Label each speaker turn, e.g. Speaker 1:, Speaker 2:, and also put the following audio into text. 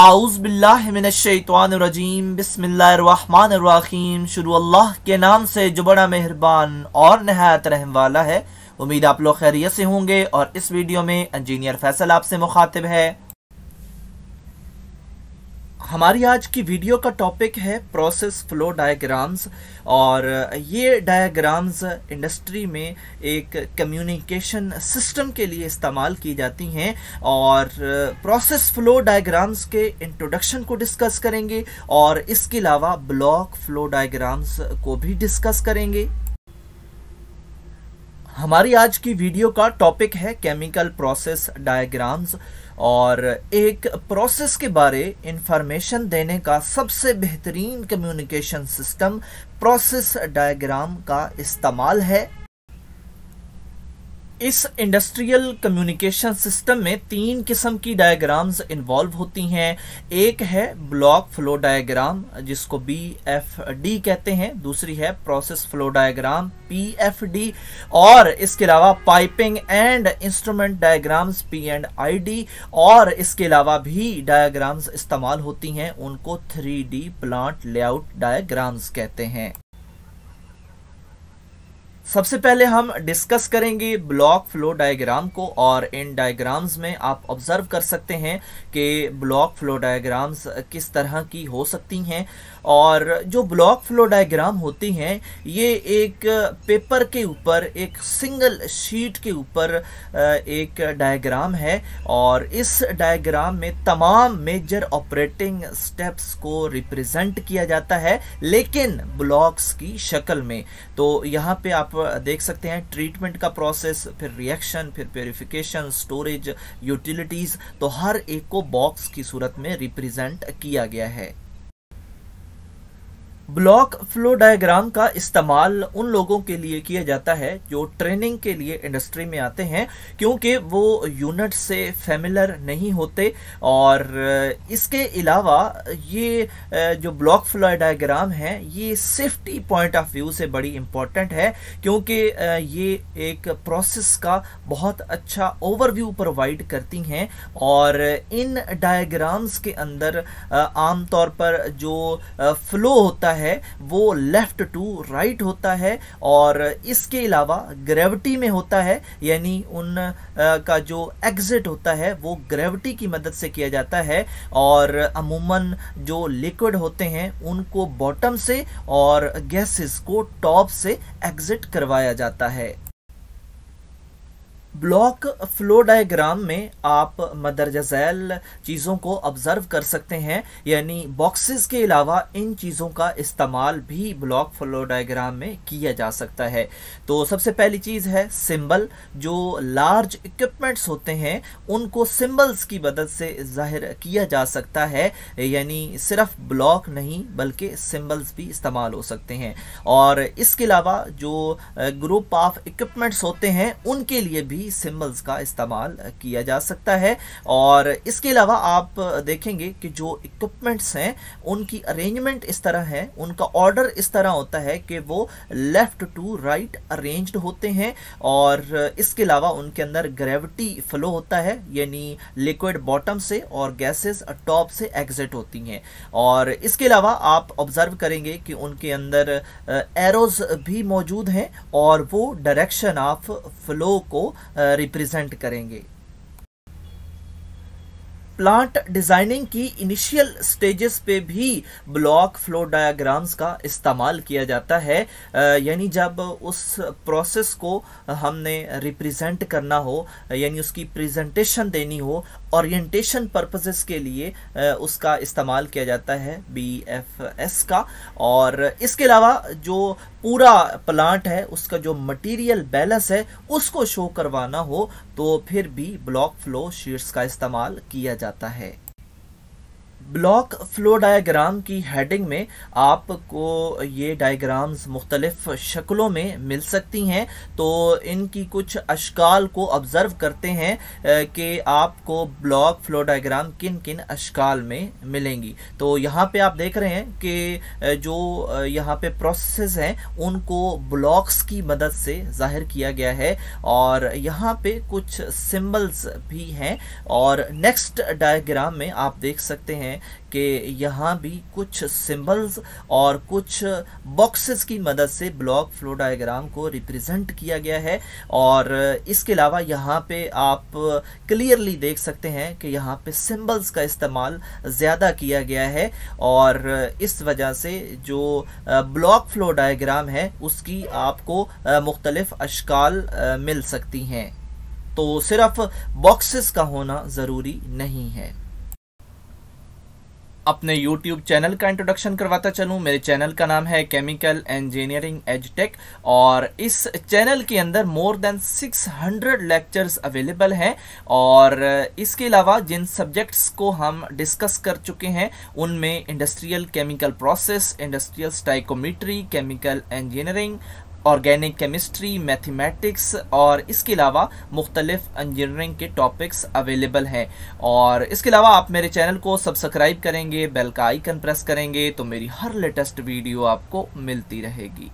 Speaker 1: आऊज़ बिल्लाहि मिनश्शैतानिर्रजीम बिस्मिल्लाहिर्रहमानिर्रहीम। शुरू अल्लाह के नाम से जो बड़ा मेहरबान और नहायत रहम वाला है। उम्मीद आप लोग खैरियत से होंगे और इस वीडियो में इंजीनियर फैसल आपसे मुखातिब है। हमारी आज की वीडियो का टॉपिक है प्रोसेस फ्लो डायग्राम्स और ये डायग्राम्स इंडस्ट्री में एक कम्युनिकेशन सिस्टम के लिए इस्तेमाल की जाती हैं और प्रोसेस फ्लो डायग्राम्स के इंट्रोडक्शन को डिस्कस करेंगे और इसके अलावा ब्लॉक फ्लो डायग्राम्स को भी डिस्कस करेंगे। हमारी आज की वीडियो का टॉपिक है केमिकल प्रोसेस डायग्राम्स और एक प्रोसेस के बारे इंफॉर्मेशन देने का सबसे बेहतरीन कम्युनिकेशन सिस्टम प्रोसेस डायग्राम का इस्तेमाल है। इस इंडस्ट्रियल कम्युनिकेशन सिस्टम में तीन किस्म की डायग्राम्स इन्वॉल्व होती हैं। एक है ब्लॉक फ्लो डायग्राम जिसको BFD कहते हैं, दूसरी है प्रोसेस फ्लो डायग्राम PFD और इसके अलावा piping and instrument diagrams P&ID और इसके अलावा भी डायग्राम्स इस्तेमाल होती हैं, उनको 3D प्लांट लेआउट डायग्राम्स कहते हैं। सबसे पहले हम डिस्कस करेंगे ब्लॉक फ्लो डायग्राम को और इन डायग्राम्स में आप ऑब्जर्व कर सकते हैं कि ब्लॉक फ्लो डायग्राम्स किस तरह की हो सकती हैं। और जो ब्लॉक फ्लो डायग्राम होती हैं ये एक पेपर के ऊपर, एक सिंगल शीट के ऊपर एक डायग्राम है और इस डायग्राम में तमाम मेजर ऑपरेटिंग स्टेप्स को रिप्रेजेंट किया जाता है लेकिन ब्लॉक्स की शक्ल में। तो यहाँ पे आप देख सकते हैं ट्रीटमेंट का प्रोसेस, फिर रिएक्शन, फिर प्यूरिफिकेशन, स्टोरेज, यूटिलिटीज, तो हर एक को बॉक्स की सूरत में रिप्रेजेंट किया गया है। ब्लॉक फ्लो डायग्राम का इस्तेमाल उन लोगों के लिए किया जाता है जो ट्रेनिंग के लिए इंडस्ट्री में आते हैं क्योंकि वो यूनिट से फेमिलियर नहीं होते और इसके अलावा ये जो ब्लॉक फ्लो डायग्राम है ये सेफ्टी पॉइंट ऑफ व्यू से बड़ी इम्पोर्टेंट है क्योंकि ये एक प्रोसेस का बहुत अच्छा ओवरव्यू प्रोवाइड करती हैं और इन डायग्राम्स के अंदर आमतौर पर जो फ्लो होता है वो लेफ्ट टू राइट होता है और इसके अलावा ग्रेविटी में होता है, यानी उन का जो एग्जिट होता है वो ग्रेविटी की मदद से किया जाता है और अमूमन जो लिक्विड होते हैं उनको बॉटम से और गैसेस को टॉप से एग्जिट करवाया जाता है। ब्लॉक फ्लो डायग्राम में आप मदरजा झैल चीज़ों को ऑब्जर्व कर सकते हैं, यानी बॉक्सेस के अलावा इन चीज़ों का इस्तेमाल भी ब्लॉक फ्लो डायग्राम में किया जा सकता है। तो सबसे पहली चीज़ है सिंबल। जो लार्ज इक्विपमेंट्स होते हैं उनको सिंबल्स की मदद से जाहिर किया जा सकता है, यानी सिर्फ ब्लॉक नहीं बल्कि सिंबल्स भी इस्तेमाल हो सकते हैं। और इसके अलावा जो ग्रुप ऑफ इक्विपमेंट्स होते हैं उनके लिए भी सिंबल्स का इस्तेमाल किया जा सकता है। और इसके अलावा आप देखेंगे कि जो इक्विपमेंट्स हैं उनकी अरेंजमेंट इस तरह है, उनका ऑर्डर इस तरह होता है कि वो लेफ्ट टू राइट अरेंज्ड होते हैं और इसके अलावा उनके अंदर ग्रेविटी फ्लो होता है, यानी लिक्विड बॉटम से और गैसेस टॉप से एग्जिट होती हैं। और इसके अलावा आप ऑब्जर्व करेंगे कि उनके अंदर एरोज भी मौजूद हैं और वो डायरेक्शन ऑफ फ्लो को रिप्रेजेंट करेंगे। प्लांट डिजाइनिंग की इनिशियल स्टेजेस पे भी ब्लॉक फ्लो डायग्राम्स का इस्तेमाल किया जाता है, यानी जब उस प्रोसेस को हमने रिप्रेजेंट करना हो, यानी उसकी प्रेजेंटेशन देनी हो, ओरिएंटेशन पर्पसेस के लिए उसका इस्तेमाल किया जाता है BFS का। और इसके अलावा जो पूरा प्लांट है उसका जो मटेरियल बैलेंस है उसको शो करवाना हो तो फिर भी ब्लॉक फ्लो शीट्स का इस्तेमाल किया जाता है। ब्लॉक फ्लो डायग्राम की हेडिंग में आपको ये डायग्राम्स मुख्तलिफ शक्लों में मिल सकती हैं, तो इनकी कुछ अशकाल को ऑब्जर्व करते हैं कि आपको ब्लॉक फ्लो डायग्राम किन किन अशकाल में मिलेंगी। तो यहाँ पे आप देख रहे हैं कि जो यहाँ पे प्रोसेस हैं उनको ब्लॉक्स की मदद से जाहिर किया गया है और यहाँ पे कुछ सिंबल्स भी हैं। और नेक्स्ट डायग्राम में आप देख सकते हैं हैं कि यहाँ भी कुछ सिंबल्स और कुछ बॉक्सेस की मदद से ब्लॉक फ्लो डायग्राम को रिप्रेजेंट किया गया है। और इसके अलावा यहाँ पे आप क्लियरली देख सकते हैं कि यहाँ पे सिंबल्स का इस्तेमाल ज़्यादा किया गया है और इस वजह से जो ब्लॉक फ्लो डायग्राम है उसकी आपको मुख्तलिफ अशकाल मिल सकती हैं। तो सिर्फ बॉक्सेस का होना ज़रूरी नहीं है। अपने YouTube चैनल का इंट्रोडक्शन करवाता चलूँ। मेरे चैनल का नाम है केमिकल इंजीनियरिंग एजटेक और इस चैनल के अंदर मोर देन 600 लेक्चर्स अवेलेबल हैं और इसके अलावा जिन सब्जेक्ट्स को हम डिस्कस कर चुके हैं उनमें industrial chemical process, industrial stoichiometry, chemical engineering, organic chemistry, mathematics और इसके अलावा मुख्तलिफ इंजीनियरिंग के टॉपिक्स अवेलेबल हैं। और इसके अलावा आप मेरे चैनल को सब्सक्राइब करेंगे, बेल का आइकन प्रेस करेंगे तो मेरी हर लेटेस्ट वीडियो आपको मिलती रहेगी।